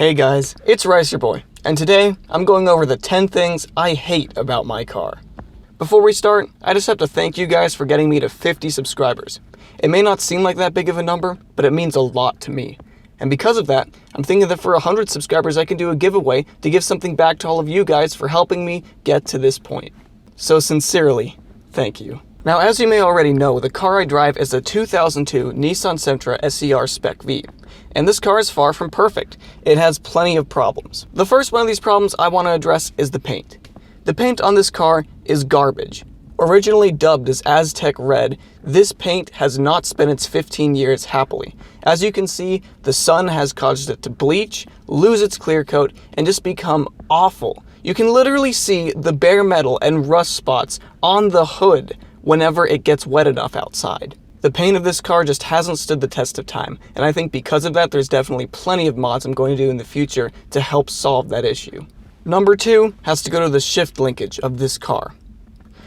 Hey guys, it's Rice your boy, and today I'm going over the 10 things I hate about my car. Before we start, I just have to thank you guys for getting me to 50 subscribers. It may not seem like that big of a number, but it means a lot to me. And because of that, I'm thinking that for 100 subscribers I can do a giveaway to give something back to all of you guys for helping me get to this point. So sincerely, thank you. Now, as you may already know, the car I drive is a 2002 Nissan Sentra SER Spec V. And this car is far from perfect. It has plenty of problems. The first one of these problems I want to address is the paint. The paint on this car is garbage. Originally dubbed as Aztec Red, this paint has not spent its 15 years happily. As you can see, the sun has caused it to bleach, lose its clear coat, and just become awful. You can literally see the bare metal and rust spots on the hood whenever it gets wet enough outside. The paint of this car just hasn't stood the test of time, and I think because of that there's definitely plenty of mods I'm going to do in the future to help solve that issue. Number 2 has to go to the shift linkage of this car.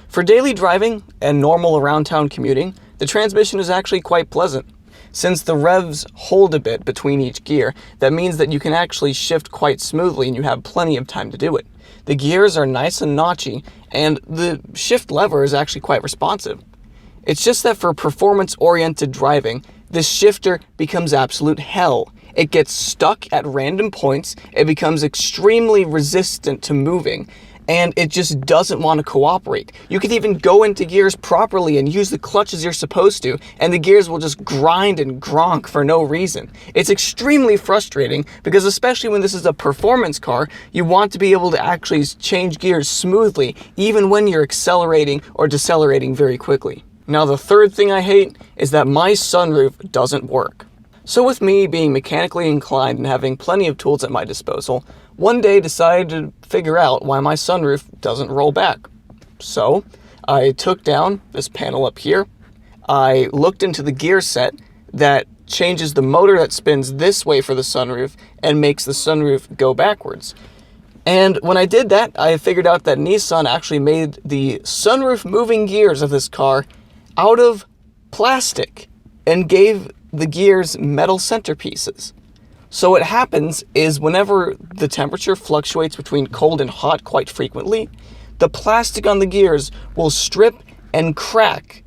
For daily driving and normal around town commuting, the transmission is actually quite pleasant. Since the revs hold a bit between each gear, that means that you can actually shift quite smoothly and you have plenty of time to do it. The gears are nice and notchy, and the shift lever is actually quite responsive. It's just that for performance-oriented driving, this shifter becomes absolute hell. It gets stuck at random points, it becomes extremely resistant to moving, and it just doesn't want to cooperate. You can even go into gears properly and use the clutch as you're supposed to, and the gears will just grind and gronk for no reason. It's extremely frustrating because especially when this is a performance car, you want to be able to actually change gears smoothly even when you're accelerating or decelerating very quickly. Now the third thing I hate is that my sunroof doesn't work. So with me being mechanically inclined and having plenty of tools at my disposal, one day decided to figure out why my sunroof doesn't roll back. So I took down this panel up here, I looked into the gear set that changes the motor that spins this way for the sunroof and makes the sunroof go backwards. And when I did that, I figured out that Nissan actually made the sunroof moving gears of this car out of plastic and gave the gears metal centerpieces. So what happens is whenever the temperature fluctuates between cold and hot quite frequently, the plastic on the gears will strip and crack,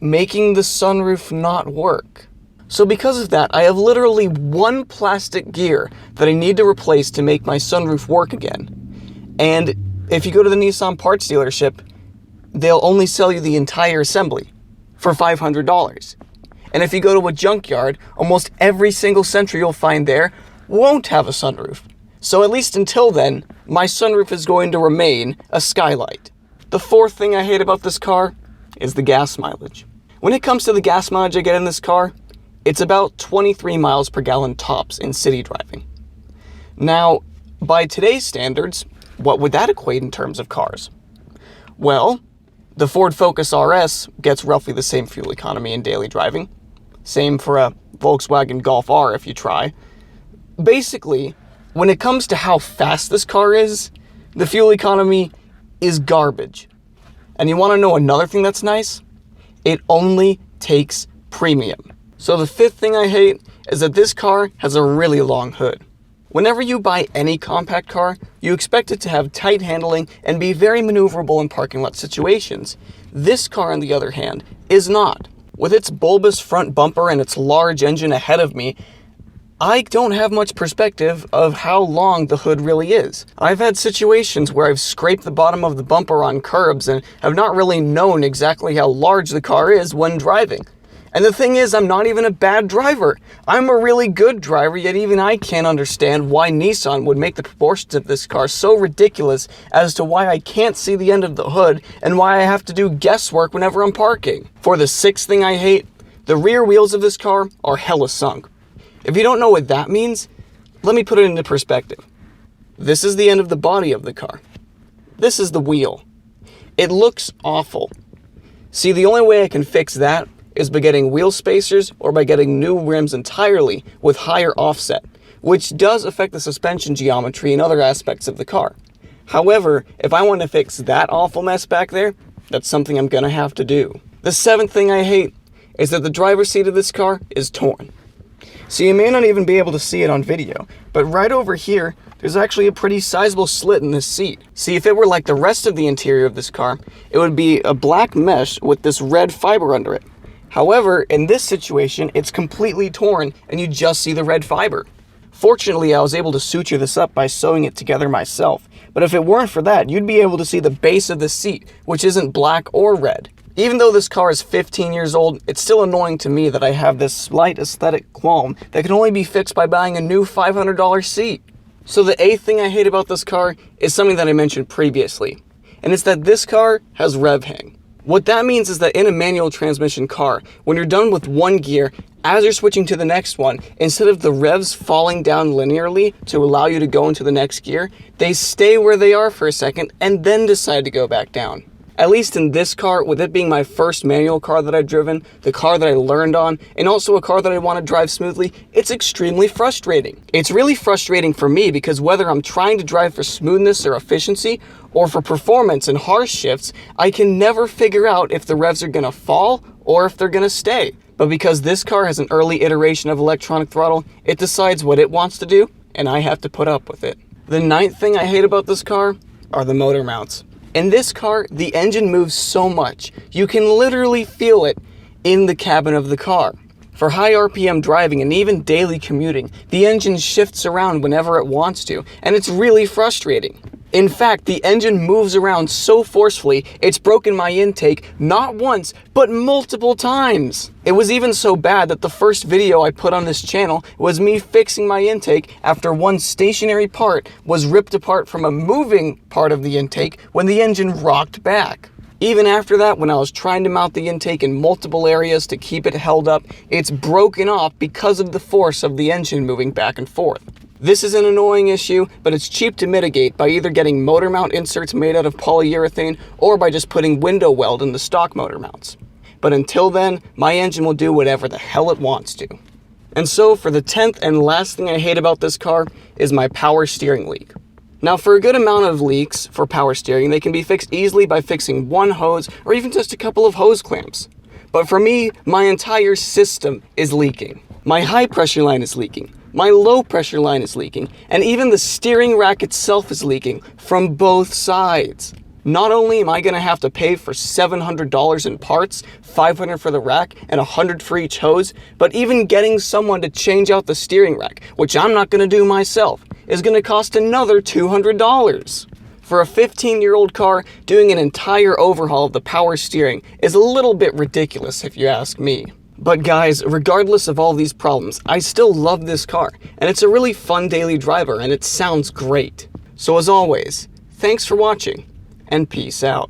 making the sunroof not work. So because of that, I have literally one plastic gear that I need to replace to make my sunroof work again. And if you go to the Nissan parts dealership, they'll only sell you the entire assembly for $500. And if you go to a junkyard, almost every single Sentra you'll find there won't have a sunroof. So at least until then, my sunroof is going to remain a skylight. The fourth thing I hate about this car is the gas mileage. When it comes to the gas mileage I get in this car, it's about 23 miles per gallon tops in city driving. Now, by today's standards, what would that equate in terms of cars? Well, the Ford Focus RS gets roughly the same fuel economy in daily driving. Same for a Volkswagen Golf R if you try. Basically, when it comes to how fast this car is, the fuel economy is garbage. And you want to know another thing that's nice? It only takes premium. So the fifth thing I hate is that this car has a really long hood. Whenever you buy any compact car, you expect it to have tight handling and be very maneuverable in parking lot situations. This car, on the other hand, is not. With its bulbous front bumper and its large engine ahead of me, I don't have much perspective of how long the hood really is. I've had situations where I've scraped the bottom of the bumper on curbs and have not really known exactly how large the car is when driving. And the thing is, I'm not even a bad driver. I'm a really good driver, yet even I can't understand why Nissan would make the proportions of this car so ridiculous as to why I can't see the end of the hood and why I have to do guesswork whenever I'm parking. For the sixth thing I hate, the rear wheels of this car are hella sunk. If you don't know what that means, let me put it into perspective. This is the end of the body of the car. This is the wheel. It looks awful. See, the only way I can fix that is by getting wheel spacers or by getting new rims entirely with higher offset, which does affect the suspension geometry and other aspects of the car. However, if I want to fix that awful mess back there, that's something I'm gonna have to do. The seventh thing I hate is that the driver's seat of this car is torn. So you may not even be able to see it on video, but right over here, there's actually a pretty sizable slit in this seat. See, if it were like the rest of the interior of this car, it would be a black mesh with this red fiber under it. However, in this situation, it's completely torn and you just see the red fiber. Fortunately, I was able to suture this up by sewing it together myself, but if it weren't for that, you'd be able to see the base of the seat, which isn't black or red. Even though this car is 15 years old, it's still annoying to me that I have this slight aesthetic qualm that can only be fixed by buying a new $500 seat. So the 8th thing I hate about this car is something that I mentioned previously, and it's that this car has rev hang. What that means is that in a manual transmission car, when you're done with one gear, as you're switching to the next one, instead of the revs falling down linearly to allow you to go into the next gear, they stay where they are for a second and then decide to go back down. At least in this car, with it being my first manual car that I've driven, the car that I learned on, and also a car that I want to drive smoothly, it's extremely frustrating. It's really frustrating for me because whether I'm trying to drive for smoothness or efficiency, or for performance and harsh shifts, I can never figure out if the revs are going to fall or if they're going to stay. But because this car has an early iteration of electronic throttle, it decides what it wants to do, and I have to put up with it. The 9th thing I hate about this car are the motor mounts. In this car, the engine moves so much, you can literally feel it in the cabin of the car. For high RPM driving and even daily commuting, the engine shifts around whenever it wants to, and it's really frustrating. In fact, the engine moves around so forcefully, it's broken my intake not once, but multiple times. It was even so bad that the first video I put on this channel was me fixing my intake after one stationary part was ripped apart from a moving part of the intake when the engine rocked back. Even after that, when I was trying to mount the intake in multiple areas to keep it held up, it's broken off because of the force of the engine moving back and forth. This is an annoying issue, but it's cheap to mitigate by either getting motor mount inserts made out of polyurethane or by just putting window weld in the stock motor mounts. But until then, my engine will do whatever the hell it wants to. And so for the 10th and last thing I hate about this car is my power steering leak. Now for a good amount of leaks for power steering, they can be fixed easily by fixing one hose or even just a couple of hose clamps. But for me, my entire system is leaking. My high pressure line is leaking. My low pressure line is leaking, and even the steering rack itself is leaking from both sides. Not only am I going to have to pay for $700 in parts, $500 for the rack, and $100 for each hose, but even getting someone to change out the steering rack, which I'm not going to do myself, is going to cost another $200. For a 15-year-old car, doing an entire overhaul of the power steering is a little bit ridiculous if you ask me. But guys, regardless of all these problems, I still love this car, and it's a really fun daily driver, and it sounds great. So as always, thanks for watching, and peace out.